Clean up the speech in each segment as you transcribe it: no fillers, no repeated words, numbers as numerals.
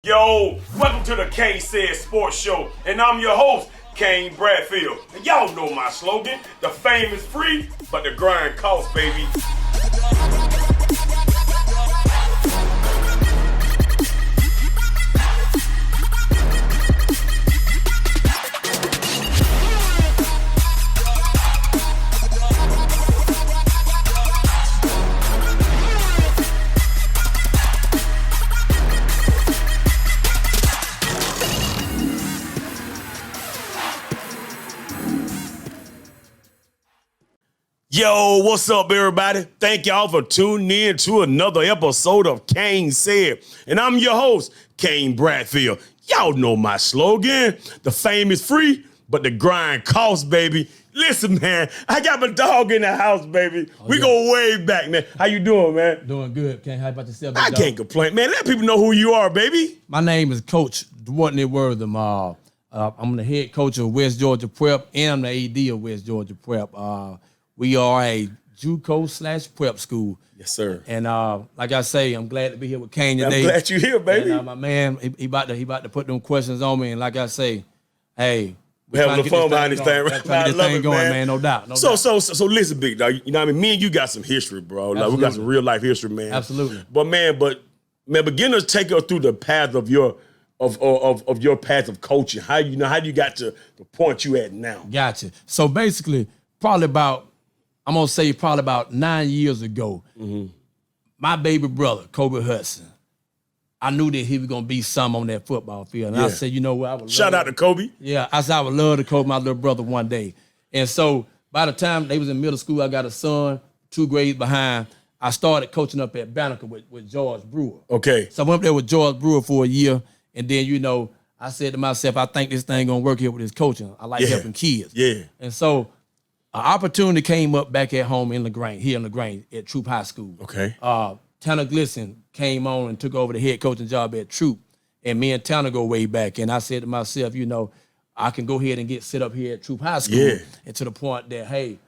Yo, welcome to the KaneSaid Sports Show, and I'm your host, Kane Bradfield. And y'all know my slogan, the fame is free, but the grind costs, baby. Yo, what's up, everybody? Thank y'all for tuning in to another episode of KaneSaid. And I'm your host, Kane Bradfield. Y'all know my slogan, the fame is free, but the grind costs, baby. Listen, man, I got my dog in the house, baby. We go way back, man. How you doing, man? Doing good. How about yourself? I can't complain, man. Let people know who you are, baby. My name is Coach Dwarney Wortham. I'm the head coach of West Georgia Prep, and I'm the AD of West Georgia Prep. We are a Juco/Prep school. Yes, sir. And like I say, I'm glad to be here with Kane today. I'm glad you're here, baby. And, my man, he about to put them questions on me. And like I say, hey, we're having fun behind this thing, right? Trying to get this thing going, man. No doubt. So listen, big dog. You know what I mean? Me and you got some history, bro. Like, we got some real life history, man. Absolutely. But man, beginners, take us through the path of your your path of coaching. How you got to the point you at now? Gotcha. So basically, probably about 9 years ago, my baby brother, Kobe Hudson, I knew that he was going to be some on that football field. And I said, you know what? I would Shout out to Kobe. Yeah, I said I would love to coach my little brother one day. And so by the time they was in middle school, I got a son, 2 grades behind. I started coaching up at Banneker with George Brewer. Okay. So I went up there with George Brewer for a year. And then, I said to myself, I think this thing going to work here with his coaching. I like helping kids. Yeah. And so an opportunity came up back at home in LaGrange, at Troop High School. Okay. Tanner Glisson came on and took over the head coaching job at Troop. And me and Tanner go way back. And I said to myself, I can go ahead and get set up here at Troop High School. Yeah. And to the point that, hey,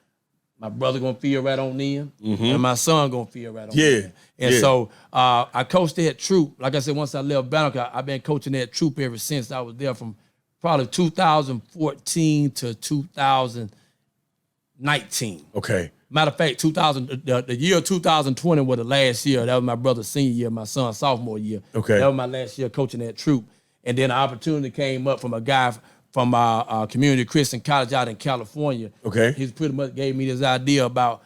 my brother gonna feel right on them, and my son gonna feel right on them. And so I coached at Troop. Like I said, once I left Banneker, I've been coaching at Troop ever since. I was there from probably 2014 to 2019. Okay. Matter of fact, the year 2020 was the last year. That was my brother's senior year, my son's sophomore year. Okay. That was my last year coaching at Troop. And then an opportunity came up from a guy from our community Christian college out in California. Okay. He pretty much gave me this idea about,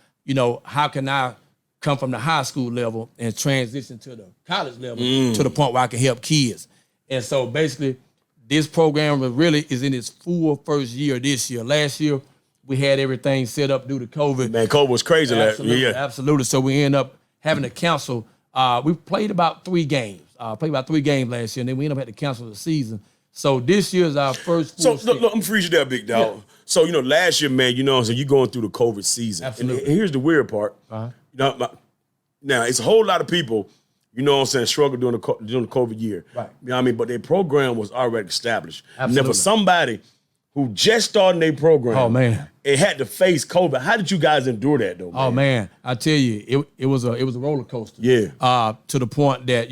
how can I come from the high school level and transition to the college level to the point where I can help kids. And so basically, this program really is in its full first year this year. Last year, we had everything set up due to COVID. Man, COVID was crazy last year. Absolutely. So we ended up having to cancel. We played about 3 games. Played about 3 games last year, and then we ended up having to cancel the season. So this year is our first full So look, I'm freeze you there, big dog. Yeah. So last year, man, so you going through the COVID season. Absolutely. And here's the weird part. Now it's a whole lot of people, struggle during the COVID year. Right. You know what I mean? But their program was already established. Absolutely. And then for somebody who just started their program, oh man, it had to face COVID. How did you guys endure that though, man? Oh man, I tell you, it was a roller coaster. Yeah. To the point that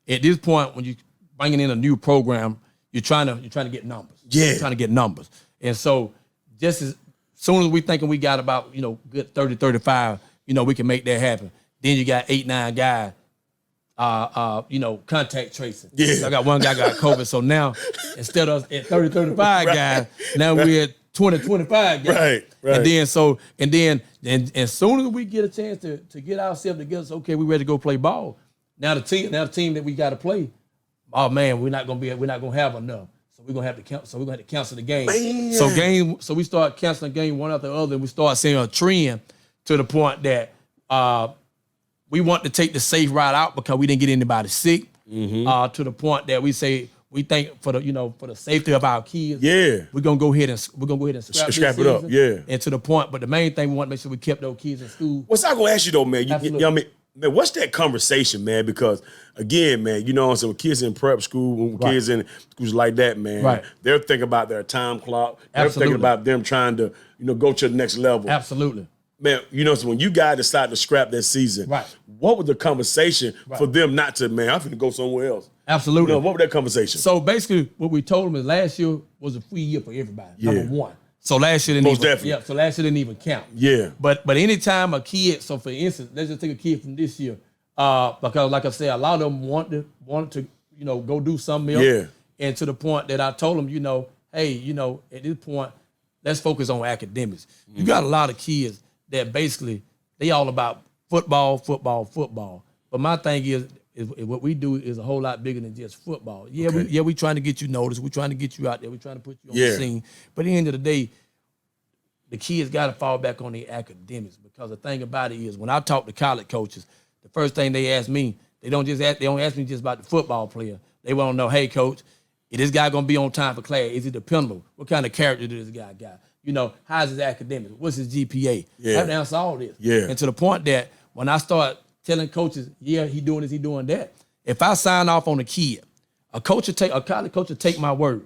at this point when you bringing in a new program, you're trying to get numbers. Yeah. You're trying to get numbers. And so just as soon as we thinking we got about, good 30, 35, we can make that happen. Then you got 8, 9 guys, contact tracing. Yeah. So I got one guy got COVID. So now instead of at 30, 35 guys, now we're at 20, 25 guys. Right. And then as soon as we get a chance to get ourselves together, so, okay, we ready to go play ball. Now the team that we got to play, oh man, we're not gonna have enough. So we're gonna have to cancel the game. Man. So we start canceling game one after the other, and we start seeing a trend to the point that we want to take the safe route out because we didn't get anybody sick. To the point that we think for the safety of our kids, we're gonna go ahead and scrap it up. Yeah. And to the point, but the main thing we want to make sure we kept those kids in school. What's I gonna ask you though, man? Man, what's that conversation, man? Because again, man, when kids in prep school, when kids in schools like that, man, they're thinking about their time clock. They're thinking about them trying to, go to the next level. Absolutely. man, you know, so when you guys decided to scrap that season, Right. what was the conversation for them not to, man, I'm finna go somewhere else? Absolutely. You know, what was that conversation? So basically, what we told them is last year was a free year for everybody. Yeah. Number one. So last year didn't Most even, definitely. Yeah. So last year didn't even count. Yeah. But anytime a kid, so for instance, let's just take a kid from this year, because like I said, a lot of them wanted to, you know, go do something else. Yeah. And to the point that I told them, you know, hey, you know, at this point, let's focus on academics. You got a lot of kids that basically they all about football. But my thing is what we do is a whole lot bigger than just football. Yeah, we trying to get you noticed. We're trying to get you out there. We're trying to put you on the scene. But at the end of the day, the kids got to fall back on their academics, because the thing about it is when I talk to college coaches, the first thing they ask me, they don't ask me just about the football player. They want to know, hey, coach, is this guy going to be on time for class? Is he dependable? What kind of character does this guy got? You know, how's his academics? What's his GPA? I have to answer all this. Yeah. And to the point that when I start telling coaches, yeah, he doing this, he doing that. If I sign off on a kid, a college coach will take my word.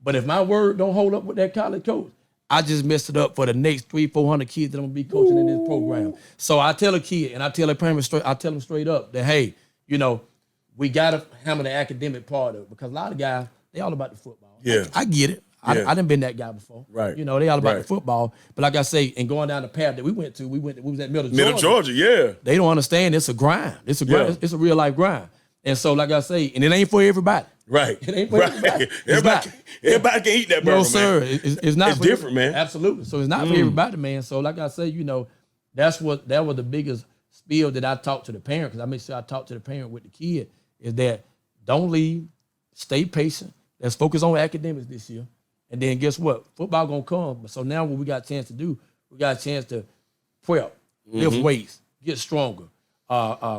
But if my word don't hold up with that college coach, I just messed it up for the next 300-400 kids that I'm gonna be coaching in this program. So I tell a kid and I tell a parent I tell them straight up that, hey, you know, we gotta hammer the academic part of it, because a lot of guys, they all about the football. Yeah. I get it. I done been that guy before. Right. You know, they all about the football. But like I say, and going down the path that we went to, we was at Middle Georgia, yeah. They don't understand it's a grind. It's a grind. It's a real life grind. And so, like I say, and it ain't for everybody. Right. It ain't for everybody. Everybody can eat that burger, no, sir. man. It's not. It's for different, man. Absolutely. So it's not for everybody, man. So like I say, you know, that was the biggest spiel that I talked to the parent, because I make sure I talk to the parent with the kid, is that don't leave, stay patient. Let's focus on academics this year. And then guess what? Football gonna come. So now what we got a chance to do, we got a chance to prep, lift weights, get stronger,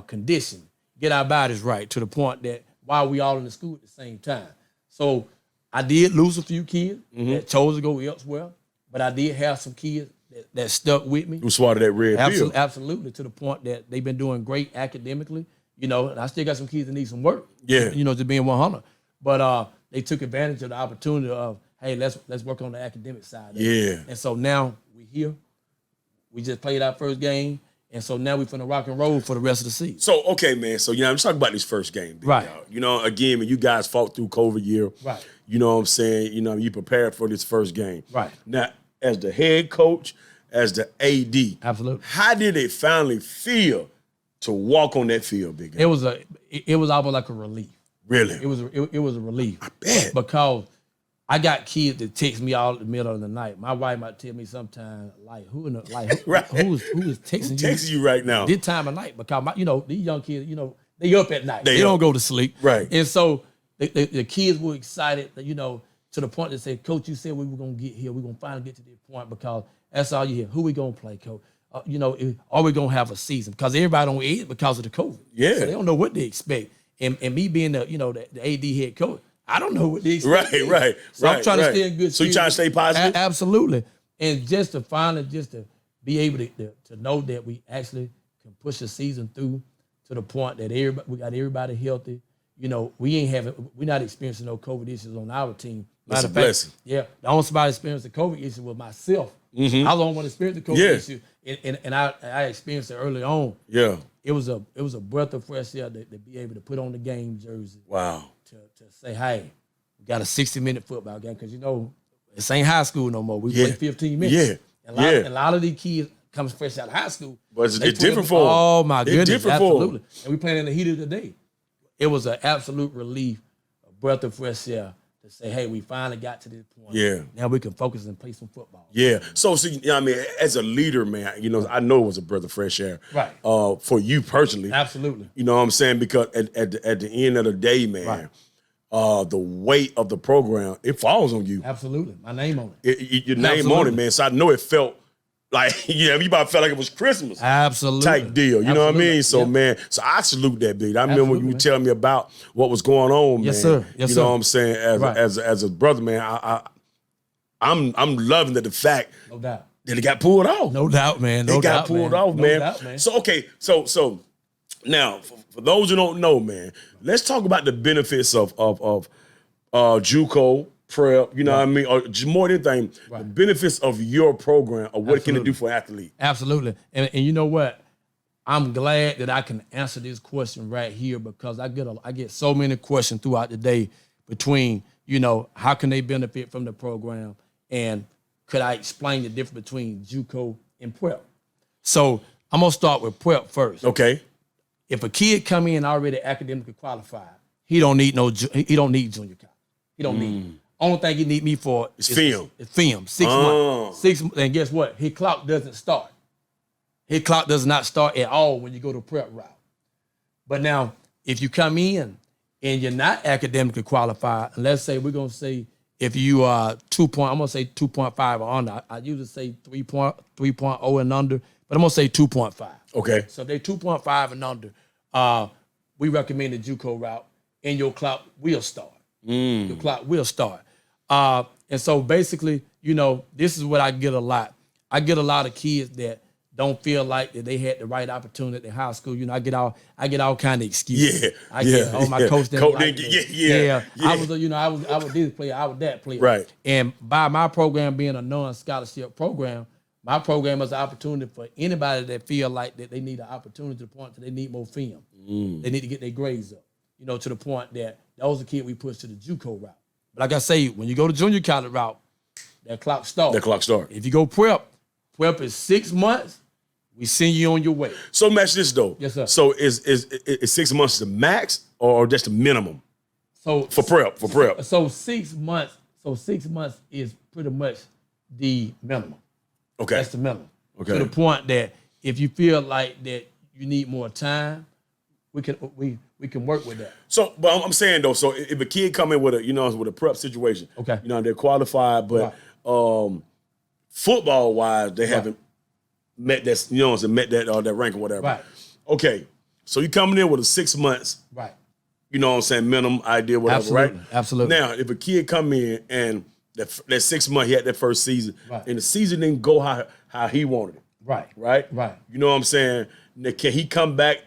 condition, get our bodies right, to the point that while we all in the school at the same time. So I did lose a few kids that chose to go elsewhere, but I did have some kids that stuck with me. Who swatted that red pill. Absolutely, to the point that they've been doing great academically. You know, and I still got some kids that need some work. Yeah. You know, to being 100. But they took advantage of the opportunity of, hey, let's work on the academic side. Yeah. And so now we here. We just played our first game. And so now we finna rock and roll for the rest of the season. So, okay, man. So, you know, I'm talking about this first game. Right. Y'all. You know, again, when you guys fought through COVID year. Right. You know what I'm saying? You know, you prepared for this first game. Right. Now, as the head coach, as the AD. Absolutely. How did it finally feel to walk on that field, big guy? It was almost like a relief. Really? It was a relief. I bet. Because I got kids that text me all in the middle of the night. My wife might tell me sometimes, like, who is texting you? Texting you right now. This time of night, because you know, these young kids, you know, they up at night. They don't go to sleep. Right. And so the kids were excited, you know, to the point that said, Coach, you said we were gonna get here. We're gonna finally get to this point, because that's all you hear. Who we gonna play, Coach? You know, are we gonna have a season? Because everybody don't eat because of the COVID. Yeah. So they don't know what they expect. And me being the AD head coach, I don't know what they expect. Right. So I'm trying to stay in good. So you trying to stay positive? Absolutely. And just to finally to be able to know that we actually can push the season through to the point that we got everybody healthy. You know, we're not experiencing no COVID issues on our team. That's a blessing. Yeah. The only somebody experienced the COVID issue was myself. I was the only one to experience the COVID issue. And I experienced it early on. Yeah. It was a breath of fresh air to be able to put on the game jersey. Wow. To say, hey, we got a 60-minute football game, because, you know, this ain't high school no more. We play 15 minutes. Yeah. And a lot of these kids comes fresh out of high school. But it's different for them. Oh, my goodness. Different for them. Absolutely. And we playing in the heat of the day. It was an absolute relief, a breath of fresh air to say, hey, we finally got to this point. Yeah. Now we can focus and play some football. Yeah. So, see, you know what I mean, as a leader, man, you know, I know it was a breath of fresh air. Right. For you personally. Absolutely. You know what I'm saying? Because at the end of the day, man, the weight of the program, it falls on you. Absolutely. My name on it. Your name on it, man. So I know it felt like, you about felt like it was Christmas. Absolutely. Type deal. You know what I mean? So, man, so I salute that, big. I remember when you were telling me about what was going on, man. Yes, sir. Yes, you sir. know what I'm saying? As a brother, man, I'm loving the fact No doubt. that it got pulled off. No doubt, man. No it got doubt, pulled man. off, No man. doubt, man. So, okay, so now, for those who don't know, man, let's talk about the benefits of Juco, prep, you know what I mean? Or just more than anything, the benefits of your program or what can it do for an athlete? Absolutely. And you know what? I'm glad that I can answer this question right here because I get so many questions throughout the day between, you know, how can they benefit from the program and could I explain the difference between Juco and Prep? So I'm gonna start with Prep first. Okay. If a kid come in already academically qualified, he don't need junior college. He don't need it. Only thing he need me for is film. It's film. 6 months. And guess what? His clock doesn't start. His clock does not start at all when you go to prep route. But now, if you come in and you're not academically qualified, and let's say we're gonna say if you are I'm gonna say 2.5 or under. I usually say 3.0 and under, but I'm gonna say 2.5. Okay. So if they're 2.5 and under, we recommend the JUCO route, and your clock will start. Your clock will start. And so basically, you know, this is what I get a lot. I get a lot of kids that don't feel like that they had the right opportunity in high school. You know, I get all kind of excuses. My coach didn't like me. I was, you know, I was this player, I was that player. Right. And by my program being a non-scholarship program, my program is an opportunity for anybody that feel like that they need an opportunity to the point that they need more film. They need to get their grades up. You know, to the point that those are kids we push to the JUCO route. But like I say, when you go to junior college route, that clock starts. If you go prep is 6 months. We send you on your way. So match this though. Yes, sir. So is 6 months the max or just the minimum? So for prep. So 6 months. So 6 months is pretty much the minimum. Okay. That's the minimum. Okay. To the point that if you feel like that you need more time, we can work with that. So, but I'm saying though, so if a kid come in with a prep situation, okay, you know they're qualified, but football wise they haven't met that, you know, met that rank or whatever. Right. Okay. So you coming in with a 6 months. Right. You know what I'm saying, minimum idea, whatever, absolutely, right? Absolutely. Now, if a kid come in and that 6 month he had that first season, right, and the season didn't go how he wanted it. Right. Right? Right. You know what I'm saying? Now, can he come back?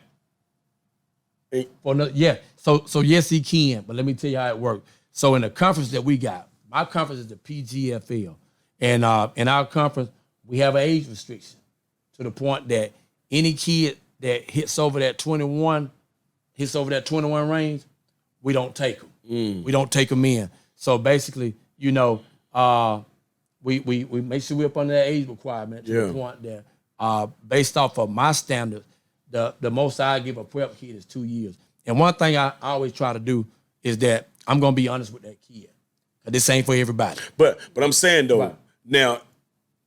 Yeah. So yes, he can, but let me tell you how it works. So in the conference that we got, my conference is the PGFL. And in our conference, we have an age restriction to the point that any kid that hits over that 21 range, we don't take them. We don't take them in. So basically, you know, we make sure we're up under that age requirement to the point that based off of my standards, the most I give a prep kid is 2 years. And one thing I always try to do is that I'm gonna be honest with that kid. Cause this ain't for everybody. But I'm saying though, now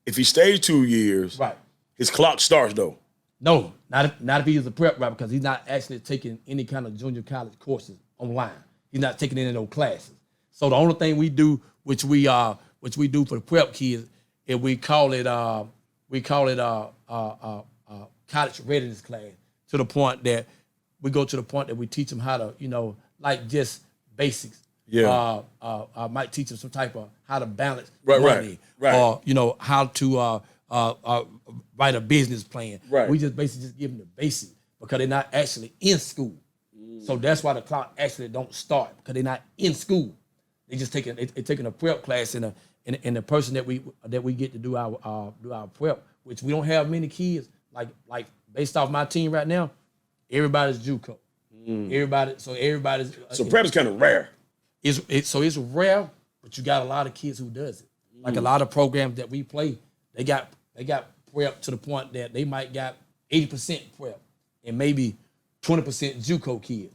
if he stays 2 years, his clock starts though. No, not if he is a prep route, because he's not actually taking any kind of junior college courses online. He's not taking any of those classes. So the only thing we do, which we do for the prep kids, is we call it college readiness class, to the point that we go to the point that we teach them how to, you know, like just basics. Yeah. I might teach them some type of how to balance money, or, you know, how to write a business plan. Right. We just basically just give them the basics because they're not actually in school. So that's why the clock actually don't start, because they're not in school. They just taking a prep class, and the person that we get to do our prep, which we don't have many kids like based off my team right now. Everybody's JUCO. So prep is kind of rare. It's rare, but you got a lot of kids who does it. Like a lot of programs that we play, they got prep to the point that they might got 80% prep and maybe 20% JUCO kids.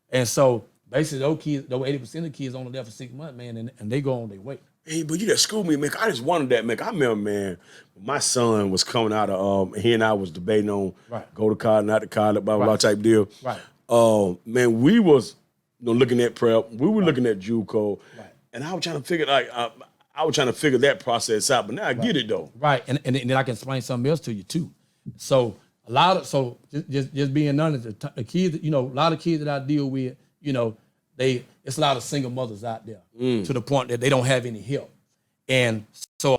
And so basically those 80% of the kids only there for 6 months, man, and they go on their way. Hey, but you just schooled me, man. I just wanted that, man. I remember, man, my son was coming out of, he and I was debating on go to college, not to college, blah, blah, blah type deal. Right. Man, we was looking at prep. We were looking at JUCO. Right. And I was trying to figure, that process out, but now I get it, though. Right, and then I can explain something else to you, too. So just being honest, the kids, you know, a lot of kids that I deal with, you know, it's a lot of single mothers out there to the point that they don't have any help. And so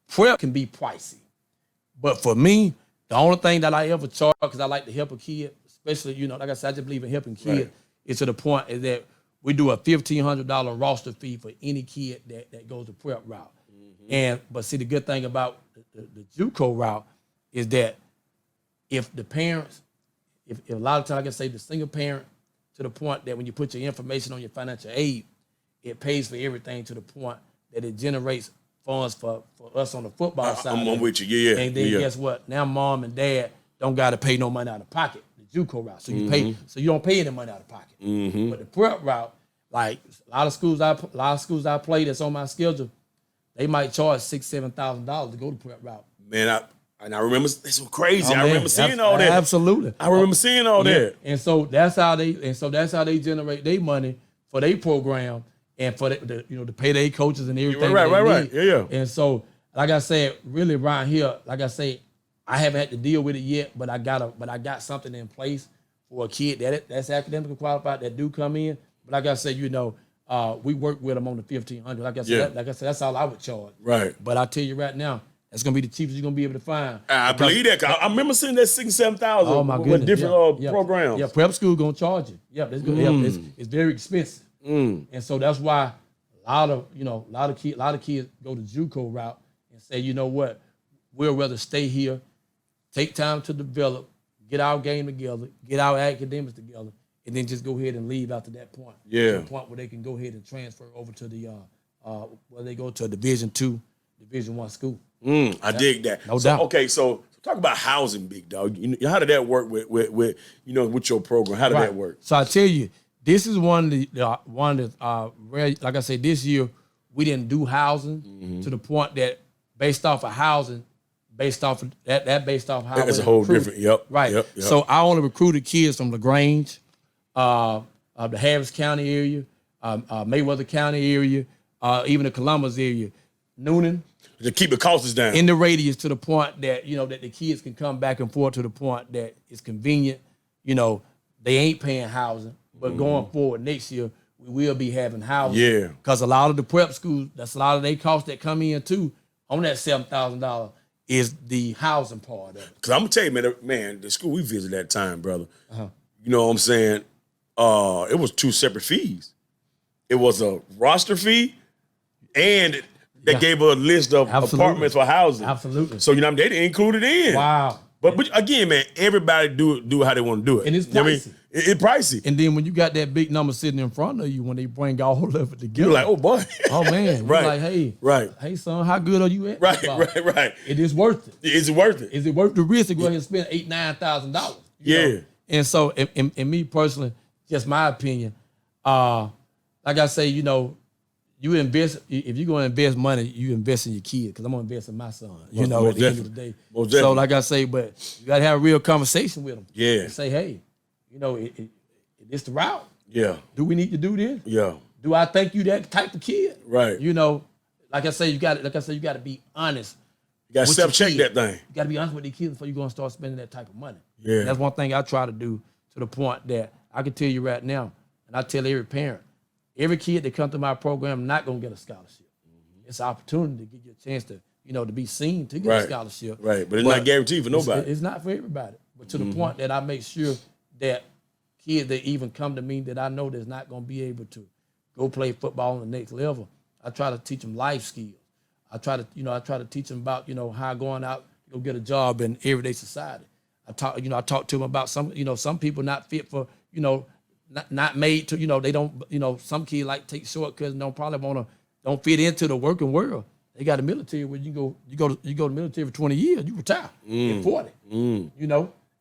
prep can be pricey. But for me, the only thing that I ever charge, because I like to help a kid, especially, you know, like I said, I just believe in helping kids, is to the point is that we do a $1,500 roster fee for any kid that goes the prep route. But see, the good thing about the JUCO route is that if the parents, if a lot of times, like I say, the single parent, to the point that when you put your information on your financial aid, it pays for everything to the point that it generates funds for us on the football side. I'm with you, yeah. And then guess what? Now mom and dad don't got to pay no money out of pocket, the JUCO route. So you pay, so you don't pay any money out of pocket. But the prep route, like a lot of schools I play that's on my schedule, they might charge $6,000-$7,000 to go to prep route. Man, I remember it's so crazy. I remember seeing all that. Absolutely. I remember seeing all that. And so that's how they generate their money for their program and for the to pay their coaches and everything. Right. Yeah. And so, like I said, really around here, like I say, I haven't had to deal with it yet, but I got something in place for a kid that's academically qualified that do come in. But like I said, we work with them on the $1,500. Like I said, that's all I would charge. Right. But I tell you right now, that's gonna be the cheapest you're gonna be able to find. I believe that. I remember seeing that $6,000-$7,000 Oh my goodness. with different programs. Yeah, prep school gonna charge you. Yeah, it's very expensive. And so that's why a lot of kids go the JUCO route and say, you know what, we'll rather stay here, take time to develop, get our game together, get our academics together, and then just go ahead and leave after that point. Yeah. To the point where they can go ahead and transfer over to the where they go to a Division II, Division I school. I dig that. No doubt. Okay, so talk about housing, big dog. How did that work with your program? How did that work? So I tell you, this is one that rare. Like I said, this year we didn't do housing to the point that based off of housing, based off of how it's a whole different. Yep. Right. Yep. So I only recruited kids from LaGrange, the Harris County area, Mayweather County area, even the Columbus area, Noonan. To keep the costs down. In the radius to the point that, that the kids can come back and forth to the point that it's convenient. They ain't paying housing. But going forward next year, we will be having housing. Yeah. Because a lot of the prep schools, that's a lot of their costs that come in too, on that $7,000 is the housing part of it. Because I'm going to tell you, man, the school we visited that time, brother, you know what I'm saying? It was two separate fees. It was a roster fee and they gave a list of apartments for housing. Absolutely. So, they didn't include it in. Wow. But again, man, everybody do how they want to do it. And it's pricey. It's pricey. And then when you got that big number sitting in front of you, when they bring all of it together. You're like, oh, boy. Oh, man. Right. You're like, hey, son, how good are you at? Right. It is worth it. Is it worth it? Is it worth the risk to go ahead and spend $8,000-$9,000? Yeah. And so, in me personally, just my opinion, like I say, you invest, if you're going to invest money, you invest in your kid, because I'm going to invest in my son, at the end of the day. So like I say, but you got to have a real conversation with them. Yeah. And say, hey, it's the route. Yeah. Do we need to do this? Yeah. Do I think you that type of kid? Right. Like I say, you got to be honest. You got to self-check that thing. You got to be honest with the kids before you're going to start spending that type of money. Yeah. And that's one thing I try to do, to the point that I can tell you right now, and I tell every parent, every kid that comes to my program not gonna get a scholarship. It's an opportunity to give you a chance to, to be seen to get a scholarship. Right, but it's not guaranteed for nobody. It's not for everybody. But to the point that I make sure that kids that even come to me that I know that's not gonna be able to go play football on the next level, I try to teach them life skills. I try to teach them about, how going out, go get a job in everyday society. I talk to them about some people not fit for, not made to, they don't, some kids like take shortcuts and don't fit into the working world. They got a military where you go to the military for 20 years, you retire at 40,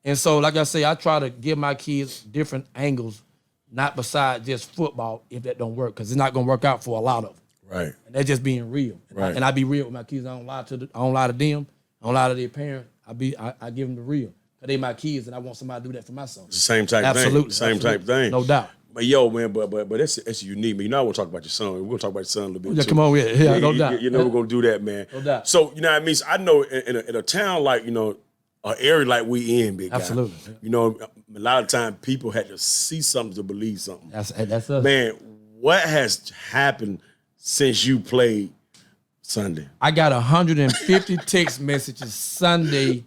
And so, like I say, I try to give my kids different angles, not besides just football, if that don't work, because it's not going to work out for a lot of them. Right. And that's just being real. And I be real with my kids. I don't lie to them. I don't lie to their parents. I give them the real. They my kids, and I want somebody to do that for my son. It's the same type of thing. Absolutely. Type of thing. No doubt. But man, but that's unique. But I want to talk about your son. We're going to talk about your son a little bit. Yeah, too. come on with it. Yeah, no doubt. We're going to do that, man. No doubt. So, what I mean? So I know in a town like, an area like we in, big guy. Absolutely. A lot of times people had to see something to believe something. That's us. Man, what has happened since you played Sunday? I got 150 text messages Sunday.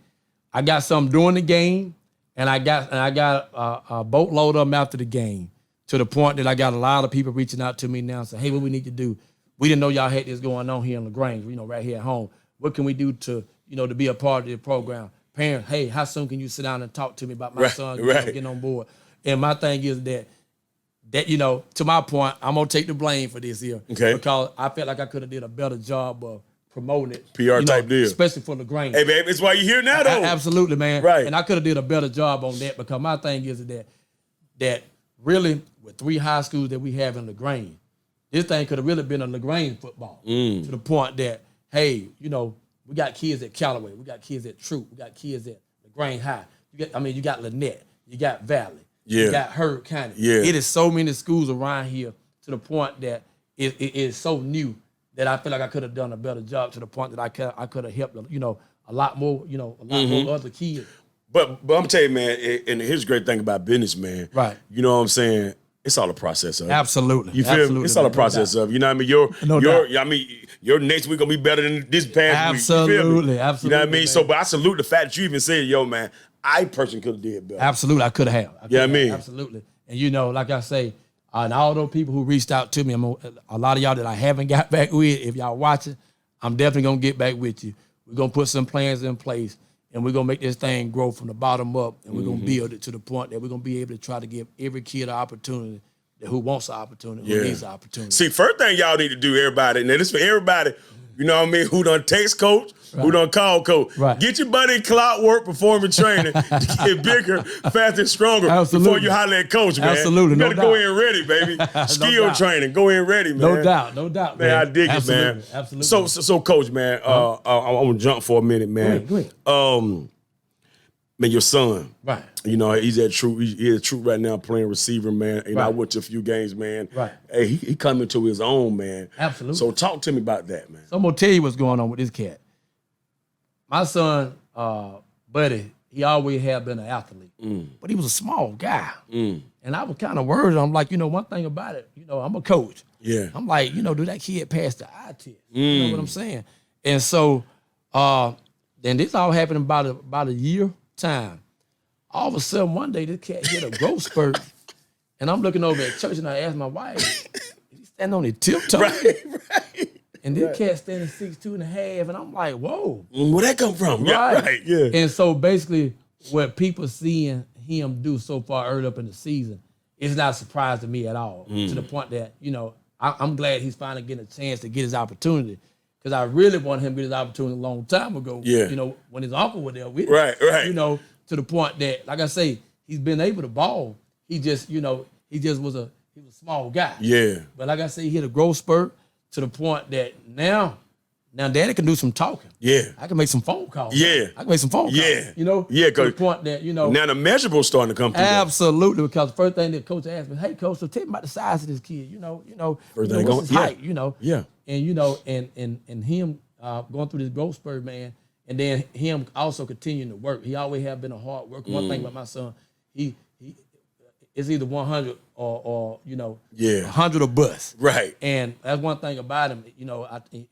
I got some during the game, and I got a boatload of them after the game, to the point that I got a lot of people reaching out to me now saying, hey, what we need to do? We didn't know y'all had this going on here in LaGrange, right here at home. What can we do to, to be a part of the program? Parents, hey, how soon can you sit down and talk to me about my son getting on board? And my thing is that to my point, I'm gonna take the blame for this here. Okay. Because I felt like I could have did a better job of promoting it. PR type deal. Especially for LaGrange. Hey, babe, it's why you're here now, though. Absolutely, man. Right. And I could have did a better job on that because my thing is that really with 3 high schools that we have in LaGrange, this thing could have really been a LaGrange football to the point that, hey, we got kids at Callaway, we got kids at Troop, we got kids at LaGrange High. You got Lynette, you got Valley, you got Heard County. Yeah. It is so many schools around here to the point that it is so new that I feel like I could have done a better job to the point that I could have helped, a lot more, more other kids. But I'm gonna tell you, man, and here's the great thing about business, man. Right. You know what I'm saying? It's all a process of it. Absolutely. You feel me? It's all a process of, you know what I mean? Your next week gonna be better than this past week. You feel me? Absolutely. You know what I mean? Man. So, but I salute the fact that you even said, yo, man, I personally could have did better. Absolutely, I could have. Yeah, I mean? Absolutely. And like I say, and all those people who reached out to me, a lot of y'all that I haven't got back with, if y'all watching, I'm definitely gonna get back with you. We're gonna put some plans in place, and we're gonna make this thing grow from the bottom up, and we're gonna build it to the point that we're gonna be able to try to give every kid an opportunity who wants an opportunity, who needs an opportunity. See, first thing y'all need to do, everybody, and this is for everybody, you know what I mean, who done text coach, who done call coach. Right. Get your buddy in clockwork performance training to get bigger, faster, and stronger before you holler at coach, man. Absolutely, You better go in ready, baby. Skill training, go in ready, man. No doubt, man. I dig it, man. Absolutely. So coach, man, I want to jump for a minute, man. Go ahead. Man, your son, right? He's at Troop. He's at Troop right now playing receiver, man. And I went to a few games, man. Right. Hey, he coming to his own, man. Absolutely. So talk to me about that, man. So I'm gonna tell you what's going on with this cat. My son, Buddy, he always had been an athlete, but he was a small guy, and I was kind of worried. I'm like, one thing about it, I'm a coach. Yeah. I'm like, do that kid pass the eye test? You know what I'm saying? And so, then this all happened about a year time. All of a sudden, one day, this cat hit a growth spurt, and I'm looking over at church, and I asked my wife, "Is he standing on his tiptoes?" Right. And this cat standing 6'2.5", and I'm like, "Whoa, where'd that come from?" Right. Yeah. And so basically, what people seeing him do so far early up in the season is not a surprise to me at all. To the point that I'm glad he's finally getting a chance to get his opportunity. Because I really wanted him to get his opportunity a long time ago. Yeah. When his uncle was there with him. Right. To the point that, like I say, he's been able to ball. He just, he was a small guy. Yeah. But like I say, he hit a growth spurt to the point that now Daddy can do some talking. Yeah. I can make some phone calls. Yeah. I can make some phone calls. Yeah. To the point that, now the measurable's starting to come through. Absolutely, because the first thing that coach asked me, hey, coach, so tell me about the size of this kid. What's his height, Yeah. And him going through this growth spurt, man, and then him also continuing to work. He always have been a hard worker. One thing about my son, he is either 100 or 100 or bust. Right. And that's one thing about him.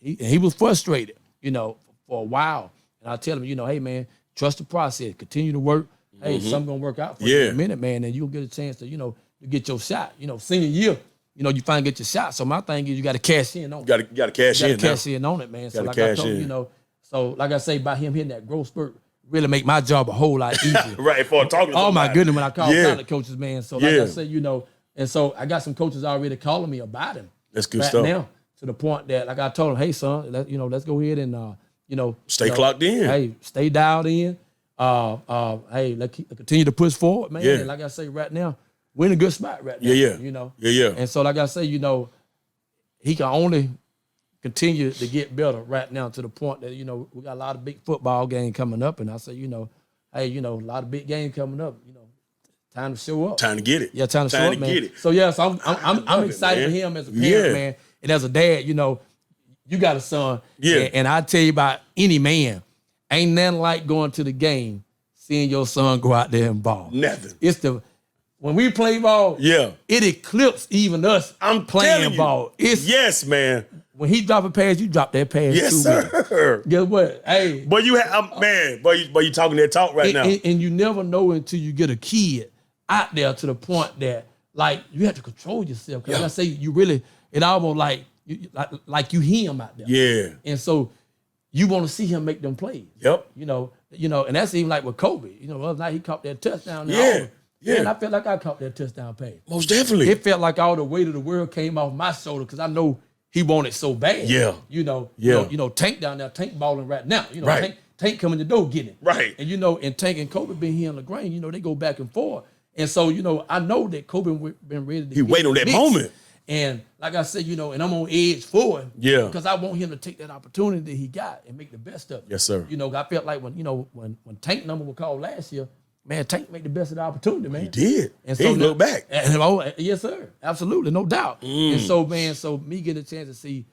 He was frustrated, for a while. And I tell him, hey man, trust the process, continue to work. Hey, something gonna work out for you in a minute, man, and you'll get a chance to to get your shot. Senior year. You finally get your shot. So my thing is you got to cash in on it. You got to cash in. Cash in on it, man. So like I told you, so like I say, by him hitting that growth spurt, really make my job a whole lot easier. Right, for talking to oh my somebody. goodness, when I call college coaches, man. So like I say, and so I got some coaches already calling me about him. That's good stuff. Now, to the point that, like I told him, hey son, let's go ahead and stay clocked in. Hey, stay dialed in. Hey, let's continue to push forward, man. Yeah. And like I say, right now, we're in a good spot right now. Yeah. And so, like I say, he can only continue to get better right now to the point that, we got a lot of big football games coming up. And I say, hey, a lot of big games coming up, time to show up. Time to get it. Yeah, time to show up, man. Get it. So, so I'm excited for him as a parent, man. And as a dad, you got a son. Yeah. And I tell you about any man, ain't nothing like going to the game, seeing your son go out there and ball. Nothing. When we play ball, it eclipses even us. I'm playing ball. Yes, man. When he drop a pass, you drop that pass yes, too. Sir. Man. Guess what? Hey. But you have, man, but you talking that talk right now. And you never know until you get a kid out there to the point that, like you have to control yourself. Because Yeah. I say you really, it almost like you him out there. Yeah. And so you want to see him make them plays. Yep. You know, and that's even like with Kobe. You know, the other night he caught that touchdown. Yeah. Yeah. And I felt like I caught that touchdown pass. Most definitely. It felt like all the weight of the world came off my shoulder because I know he wanted so bad. Yeah. You know, Yeah. Tank down there, Tank balling right now. You know, Right. Tank coming the door getting it. Right. And and Tank and Kobe been here in LaGrange, they go back and forth. And so, I know that Kobe been ready to wait on that mix. moment. And like I said, and I'm on edge for him. Yeah. Because I want him to take that opportunity that he got and make the best of it. Yes, sir. I felt like when Tank number was called last year, man, Tank made the best of the opportunity, man. He did. And He so didn't look back. Yes, sir. Absolutely, no doubt. And so, man, me getting a chance to see,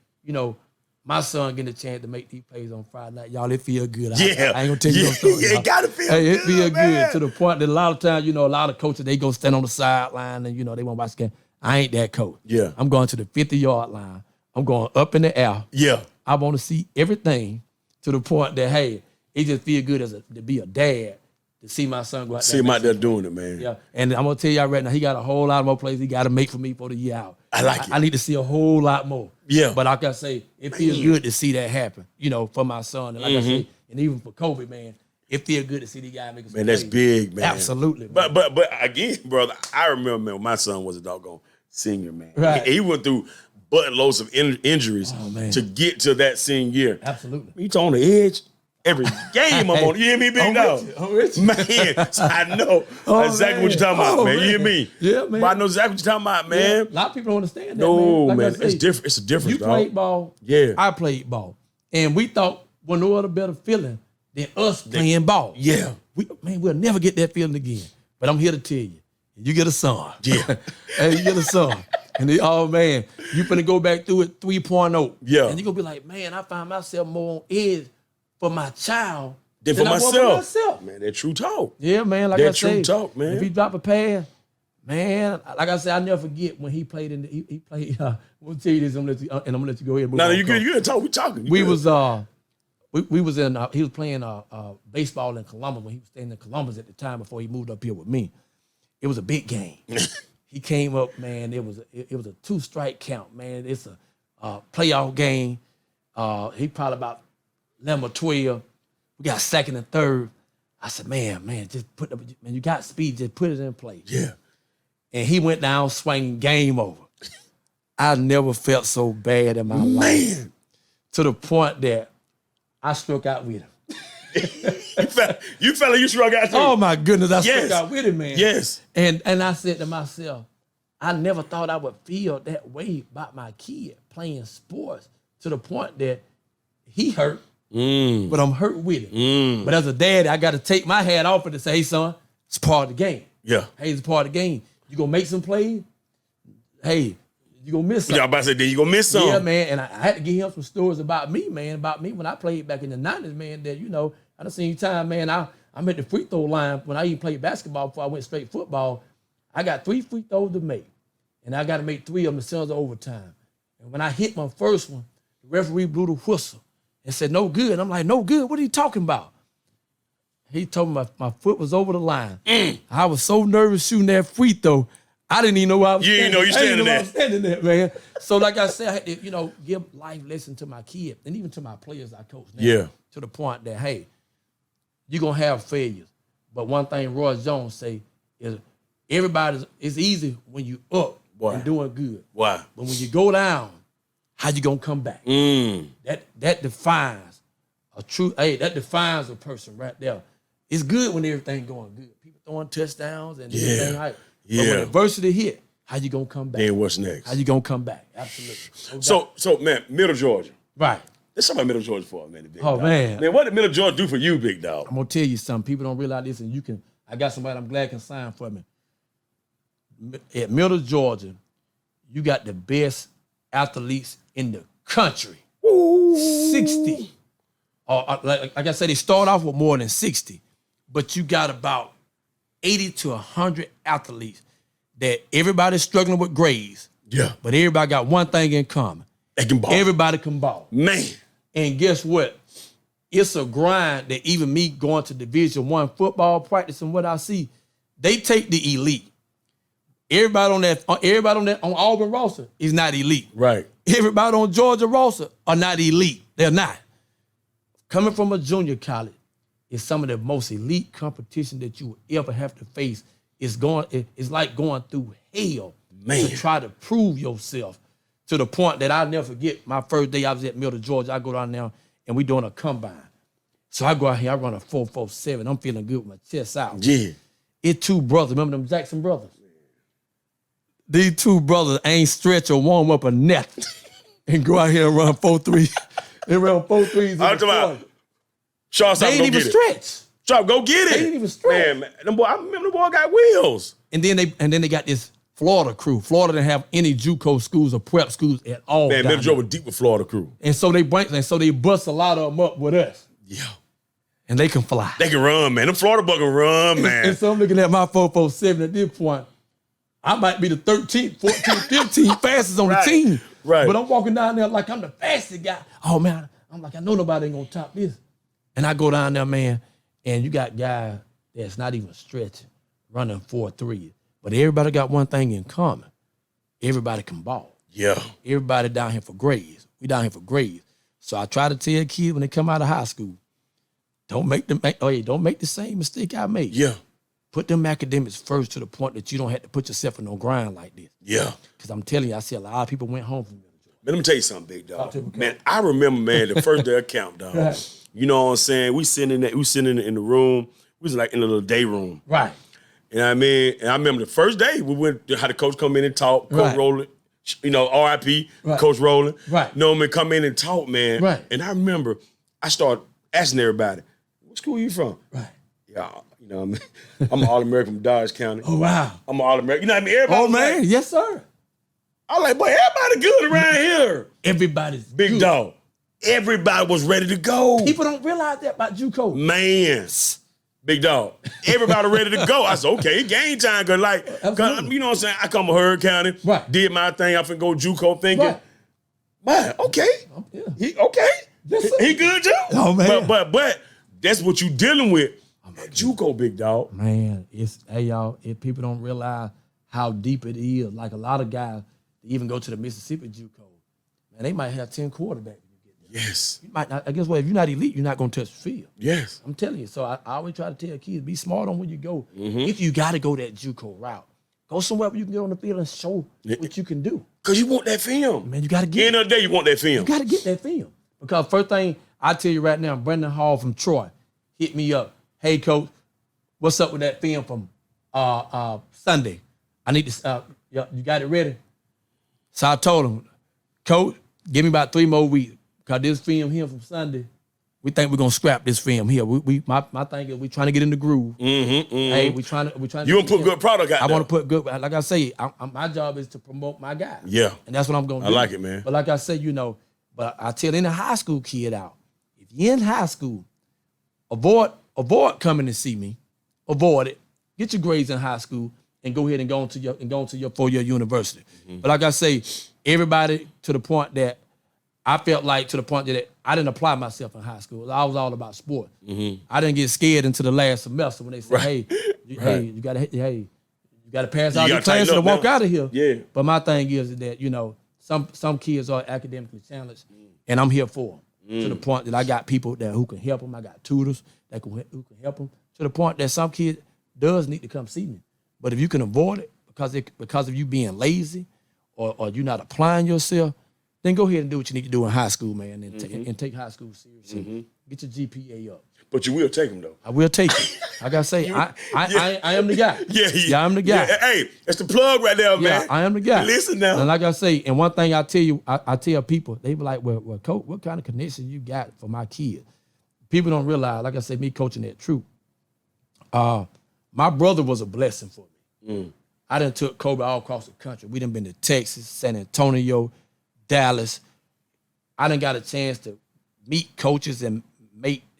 my son getting a chance to make these plays on Friday night, y'all, it feel good. Yeah. I ain't gonna tell you no story. It gotta feel Hey, it feel good, man. good to the point that a lot of times, a lot of coaches, they go stand on the sideline and, they want to watch the game. I ain't that coach. Yeah. I'm going to the 50-yard line. I'm going up in the air. Yeah. I want to see everything to the point that, hey, it just feel good to be a dad, to see my son go out there. See him out there doing it, man. Yeah, and I'm gonna tell y'all right now, he got a whole lot more plays he got to make for me for the year out. I like it. I need to see a whole lot more. Yeah. But like I say, it feels good to see that happen. For my son, and like I say, and even for Kobe, man, it feels good to see these guys making some Man, that's plays. big, man. Absolutely. But again, brother, I remember, man, when my son was a doggone senior, man. Right. He went through buttloads of injuries to get to that senior year. Absolutely. He's on the edge. Every game I'm on. You hear me, big dog? I'm with you. Man, so I know exactly what you're talking about, man. You hear me? Yeah, man. But I know exactly what you're talking about, man. A lot of people don't understand that, No, man. man. Like I say, It's different. It's a difference, you dog. played ball. Yeah. I played ball. And we thought was no other better feeling than us playing ball. Yeah. We'll never get that feeling again. But I'm here to tell you, you get a son. Yeah. Hey, you get a son. And man, you finna go back through it 3.0. Yeah. And you're gonna be like, man, I find myself more on edge for my child Then for than I was myself. Man, that true talk. Yeah, man. Like That I say, true talk, man. if he drop a pass, man, like I said, I never forget when he played he played. We'll tell you this, and I'm gonna let you go ahead. And move No, on, you Coach. good. You good talk. We talking. We was we was in. He was playing baseball in Columbus when he was staying in Columbus at the time before he moved up here with me. It was a big game. He came up, man. It was a 2-strike count, man. It's a playoff game. He probably about 11 or 12. We got second and third. I said, man, just you got speed, just put it in place. Yeah. And he went down swinging, game over. I never felt so bad in my life. To the point that I struck out with him. You felt like you struck out too. Oh my goodness, I Yes. struck out with him, man. Yes. And I said to myself, I never thought I would feel that way about my kid playing sports to the point that he hurt, but I'm hurt with it. But as a dad, I got to take my hat off and say, hey, son, it's part of the game. Yeah. Hey, it's part of the game. You gonna make some plays? Hey, you gonna miss something. Y'all about to say, then you gonna miss some. Yeah, man. And I had to give him some stories about me, man. About me when I played back in the 90s, man. That I done seen time, man. I'm at the free throw line when I even played basketball before I went straight football. I got 3 free throws to make, and I got to make 3 of them to send us to overtime. And when I hit my first one, the referee blew the whistle and said, "No good." I'm like, "No good? What are you talking about?" He told me my foot was over the line. I was so nervous shooting that free throw. I didn't even know where I was You standing. didn't know you I didn't standing know there. I was standing there, man. So like I said, I had to, give life lesson to my kid and even to my players I coach now. Yeah. To the point that, hey, you're going to have failures. But one thing Roy Jones say is it's easy when you up and doing good. Why? But when you go down, how you going to come back? That defines that defines a person right there. It's good when everything going good. People throwing touchdowns and everything right. But when adversity hit, how you gonna come back? Then what's next? How you gonna come back? Absolutely. So man, Middle Georgia. Right. Let's talk about Middle Georgia for a minute, big Oh, dog. man. Man, what did Middle Georgia do for you, big dog? I'm gonna tell you something. People don't realize this, and I got somebody I'm glad can sign for me. At Middle Georgia, you got the best athletes in the country. 60. Like I said, they start off with more than 60, but you got about 80 to 100 athletes that everybody's struggling with grades. Yeah. But everybody got one thing in common. They can ball. Everybody can ball. Man. And guess what? It's a grind that even me going to Division I football practice and what I see, they take the elite. Everybody on Auburn roster is not elite. Right. Everybody on Georgia roster are not elite. They're not. Coming from a junior college is some of the most elite competition that you will ever have to face. It's like going through hell to try to prove yourself, to the point that I'll never forget. My first day I was at Middle Georgia. I go down there and we doing a combine. So I go out here, I run a 4.47. I'm feeling good with my chest out. Yeah. It's two brothers. Remember them Jackson brothers? These two brothers ain't stretch or warm up or nothing and go out here and run 4.3. They run 4.3s. I'm talking about Charles. They ain't even stretch. Charles, go get it. They ain't even stretch. Man, I remember the boy got wheels. And then they got this Florida crew. Florida didn't have any Juco schools or prep schools at all. Man, Middle Georgia was deep with Florida crew. And so they bust a lot of them up with us. Yeah. And they can fly. They can run, man. Them Florida boys can run, man. And so I'm looking at my 4.47 at this point. I might be the 13th, 14th, 15th fastest on the team. Right. But I'm walking down there like I'm the fastest guy. Oh, man, I'm like, I know nobody ain't going to top this. And I go down there, man, and you got guys that's not even stretching, running 4.3. But everybody got one thing in common. Everybody can ball. Yeah. Everybody down here for grades. We down here for grades. So I try to tell kids when they come out of high school, don't make the same mistake I made. Yeah. Put them academics first to the point that you don't have to put yourself in no grind like this. Yeah. Because I'm telling you, I see a lot of people went home from Middle Georgia. Man, let me tell you something, big dog. Man, I remember, man, the first day of camp, dog. Right. You know what I'm saying? We sitting in the room. We was like in a little day room. Right. You know what I mean? And I remember the first day we went, had the coach come in and talk, Coach Right. Rowland, you know, RIP, Right. Coach Rowland. Right. You know what I mean? Come in and talk, man. Right. And I remember I started asking everybody, what school you from? Right. Yeah, you know what I mean? I'm an All-American from Dodge County. Oh, wow. I'm an All-American. You know what I mean? Everybody Oh, was man. like, Yes, sir. I was like, boy, everybody good around here. Everybody's Big good. dog. Everybody was ready to go. People don't realize that about Juco. Man. Big dog. Everybody ready to go. I said, okay, game time. Cause Absolutely. you know what I'm saying? I come to Heard County, Right. did my thing. I finna go Juco thinking, Right. man, okay. Yeah. He okay. Yes, sir. He good too. Oh, man. But that's what you dealing with. That Juco, big dog. Man, hey, y'all, if people don't realize how deep it is, like a lot of guys that even go to the Mississippi Juco, man, they might have 10 quarterbacks. Yes. You might not, I guess, well, if you're not elite, you're not going to touch the field. Yes. I'm telling you. So I always try to tell kids, be smart on where you go. If you got to go that Juco route, go somewhere where you can get on the field and show what you can do. Cause you want that film. Man, you got to get End of the day, you want that film. You got to get that film. Because first thing I tell you right now, Brendan Hall from Troy hit me up. Hey, coach, what's up with that film from Sunday? I need to, you got it ready? So I told him, coach, give me about 3 more weeks. Because this film here from Sunday, we think we're going to scrap this film here. My thing is we trying to get in the groove. Hey, we trying to. You want to put good product out I there. want to put good, like I say, my job is to promote my guys. Yeah. And that's what I'm going to I do. like it, man. But like I said, but I tell any high school kid out, if you're in high school, avoid coming to see me. Avoid it. Get your grades in high school and go ahead and go into your 4-year university. But like I say, everybody to the point that I felt like to the point that I didn't apply myself in high school. I was all about sport. I didn't get scared until the last semester when they said, Right. hey, you gotta pass out You your gotta tighten classes to up walk now. out of here. Yeah. But my thing is that, some kids are academically challenged, and I'm here for them. To the point that I got people who can help them. I got tutors who can help them. To the point that some kid does need to come see me. But if you can avoid it because of you being lazy or you not applying yourself, then go ahead and do what you need to do in high school, man, and take high school seriously. Get your GPA up. But you will take them, though. I will take it. Like I say, I am the guy. Yeah, I'm the guy. Yeah, hey, that's the plug right there, man. Yeah, I am the guy. Listen now. And like I say, and one thing I tell you, I tell people, they be like, well, coach, what kind of connection you got for my kid? People don't realize, like I said, me coaching that troop, my brother was a blessing for me. I done took Kobe all across the country. We done been to Texas, San Antonio, Dallas. I done got a chance to meet coaches and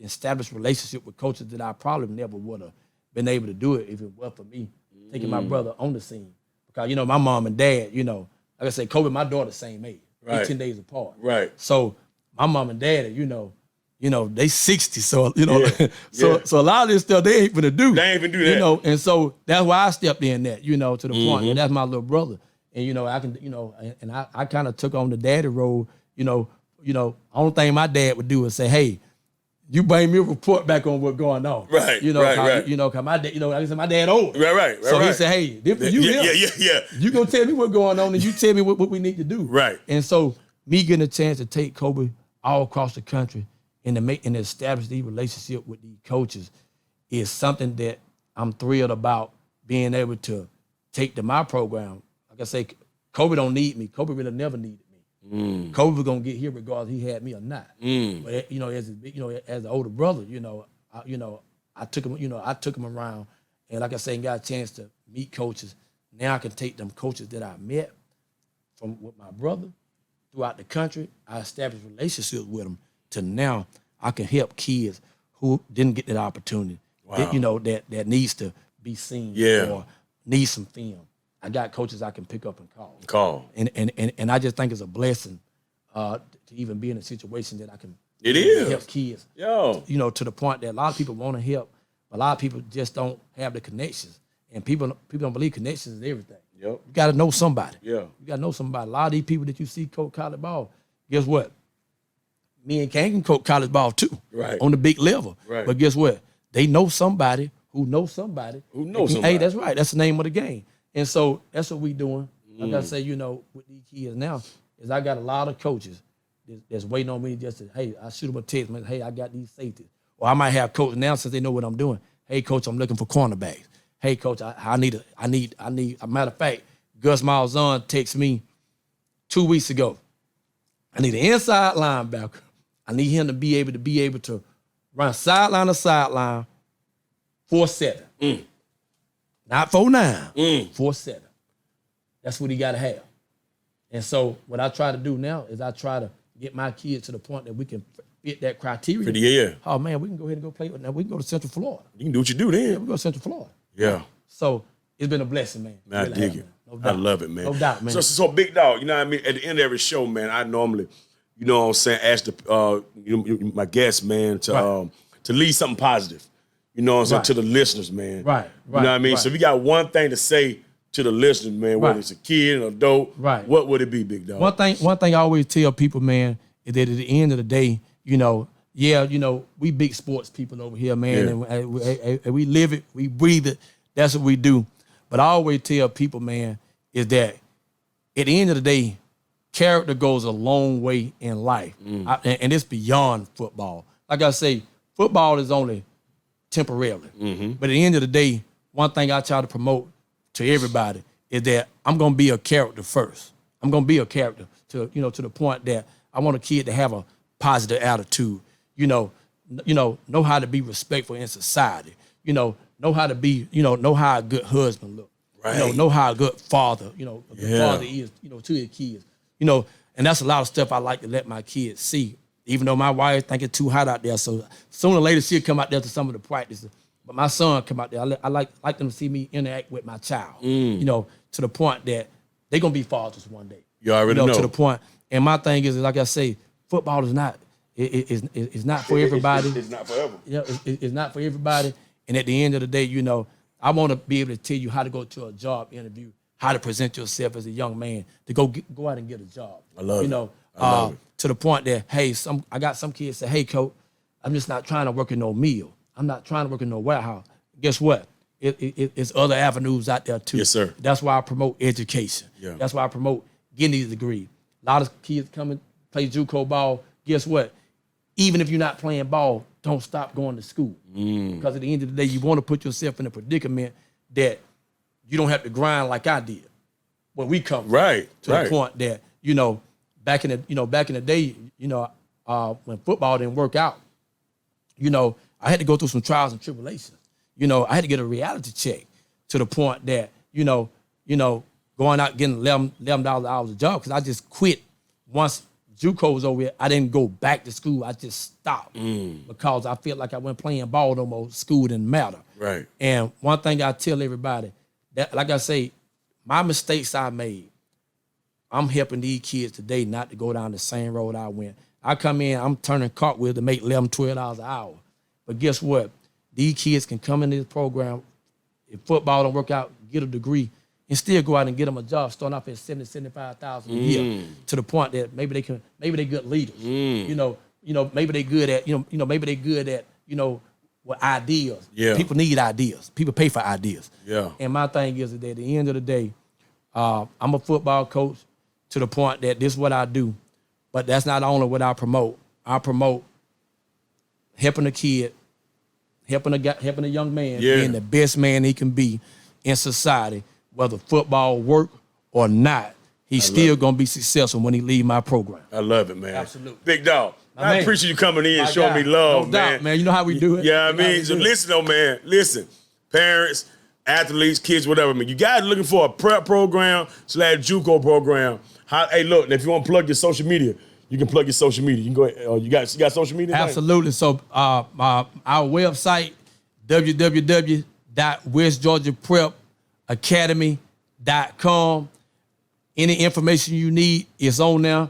establish relationship with coaches that I probably never would have been able to do it if it weren't for me taking my brother on the scene. Because, my mom and dad, like I said, Kobe and my daughter same age, Right. 18 days apart. Right. So my mom and dad, you know, they 60, so you know, Yeah. so a lot of this stuff they ain't gonna do. They ain't even do that. You know, and so that's why I stepped in that, you know, to the point Mm-hmm. that that's my little brother. And you know, I can, you know, and I kind of took on the daddy role, you know, only thing my dad would do is say, hey, you bring me a report back on what's going on. Right, You know, right. You know, cause my dad, you know, like I said, my dad old. Right. So he said, hey, this for you. Yeah. You gonna tell me what's going on and you tell me what we need to do. Right. And so me getting a chance to take Kobe all across the country and to make and establish these relationships with these coaches is something that I'm thrilled about being able to take to my program. Like I say, Kobe don't need me. Kobe really never needed me. Kobe was gonna get here regardless he had me or not. But you know, as an older brother, I took him around, and like I say, got a chance to meet coaches. Now I can take them coaches that I met with my brother throughout the country. I established relationships with them to now I can help kids who didn't get that opportunity. Wow. That needs to be seen or needs some film. I got coaches I can pick up and call. And I just think it's a blessing to even be in a situation that I can help kids. You know, to the point that a lot of people want to help, but a lot of people just don't have the connections. And people don't believe connections is everything. Yep. You got to know somebody. Yeah. You got to know somebody. A lot of these people that you see coach college ball, guess what? Me and Kane can coach college ball too. Right. On the big level. Right. But guess what? They know somebody who knows somebody. Hey, that's right. That's the name of the game. And so that's what we doing. Like I say, you know, with these kids now, is I got a lot of coaches that's waiting on me just to, hey, I shoot them a text, man, hey, I got these safeties. Or I might have coaches now since they know what I'm doing. Hey, coach, I'm looking for cornerbacks. Hey, coach, I need, a matter of fact, Gus Malzahn texted me 2 weeks ago. I need an inside linebacker. I need him to be able to run sideline to sideline 4.7. Not 4.9, 4.7. That's what he got to have. And so what I try to do now is I try to get my kids to the point that we can fit that criteria. Yeah. Oh, man, we can go ahead and go play. Now we can go to Central Florida. You can do what you do then. Yeah, we go to Central Florida. Yeah. So it's been a blessing, man. Man, I dig it. No doubt. I love it, man. No doubt, man. So big dog, you know what I mean? At the end of every show, man, I normally, you know what I'm saying, ask my guests, man, to leave something positive. You know what I'm saying, to the listeners, man. Right. You know what I mean? So if you got one thing to say to the listeners, man, whether it's a kid, an adult, what would it be, big dog? One thing I always tell people, man, is that at the end of the day, you know, we big sports people over here, man, and we live it, we breathe it. That's what we do. But I always tell people, man, is that at the end of the day, character goes a long way in life, and it's beyond football. Like I say, football is only temporarily. But at the end of the day, one thing I try to promote to everybody is that I'm gonna be a character first. I'm gonna be a character to the point that I want a kid to have a positive attitude. Know how to be respectful in society. Know how to be, know how a good husband look. Right. Know how a good father, a good father is, to his kids. And that's a lot of stuff I like to let my kids see. Even though my wife think it's too hot out there, so sooner or later she'll come out there to some of the practices. But my son come out there. I like them to see me interact with my child. To the point that they're gonna be fathers one day. You already know. To the point. And my thing is, like I say, football is not. It's not for everybody. It's not forever. It's not for everybody. And at the end of the day, I want to be able to tell you how to go to a job interview, how to present yourself as a young man to go out and get a job. I love it. I love it. To the point that, hey, I got some kids say, hey, coach, I'm just not trying to work in no mill. I'm not trying to work in no warehouse. Guess what? It's other avenues out there too. Yes, sir. That's why I promote education. Yeah. That's why I promote getting these degrees. A lot of kids come and play Juco ball. Guess what? Even if you're not playing ball, don't stop going to school. Because at the end of the day, you want to put yourself in a predicament that you don't have to grind like I did. When we come to the point that, back in the day, when football didn't work out, I had to go through some trials and tribulations. I had to get a reality check to the point that, going out getting $11 hours a job, because I just quit once Juco was over here. I didn't go back to school. I just stopped because I felt like I wasn't playing ball no more. School didn't matter. Right. And one thing I tell everybody, that, like I say, my mistakes I made, I'm helping these kids today not to go down the same road I went, I come in, I'm turning cartwheels to make $11, $12 an hour. But guess what? These kids can come into this program. If football don't work out, get a degree, and still go out and get them a job, starting off at $70,000, $75,000 a year, to the point that maybe they good leaders. You know, maybe they good at, maybe they good at, with ideas. Yeah. People need ideas. People pay for ideas. Yeah. And my thing is that at the end of the day, I'm a football coach to the point that this is what I do. But that's not only what I promote. I promote helping a kid, helping a young man being the best man he can be in society, whether football work or not. He's still going to be successful when he leave my program. I love it, man. Absolutely. Big dog. I appreciate you coming in and showing me love, no doubt, man. You know how we do it. Yeah, I mean, so listen though, man. Listen, parents, athletes, kids, whatever. Man, you guys looking for a prep program / Juco program? Hey, look, if you want to plug your social media, you can plug your social media. You can go ahead. You got social media? Absolutely. So our website, www.westgeorgiaprepacademy.com. Any information you need is on there.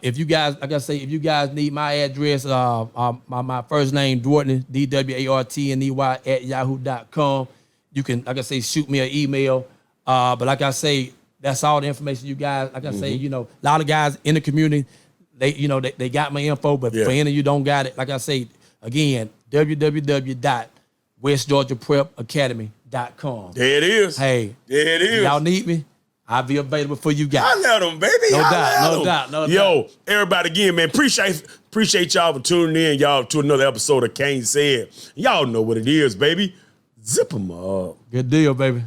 If you guys, like I say, if you guys need my address, my first name, Dwarney, DWARTNEY @yahoo.com. You can, like I say, shoot me an email. But like I say, that's all the information you guys, like I say, a lot of guys in the community, they got my info, but for any of you don't got it, like I say, again, www.westgeorgiaprepacademy.com. There it is. Hey, there it is. Y'all need me? I'll be available for you guys. I love them, baby. No doubt. Yo, everybody again, man, appreciate y'all for tuning in, y'all, to another episode of KaneSaid. Y'all know what it is, baby. Zip them up. Good deal, baby.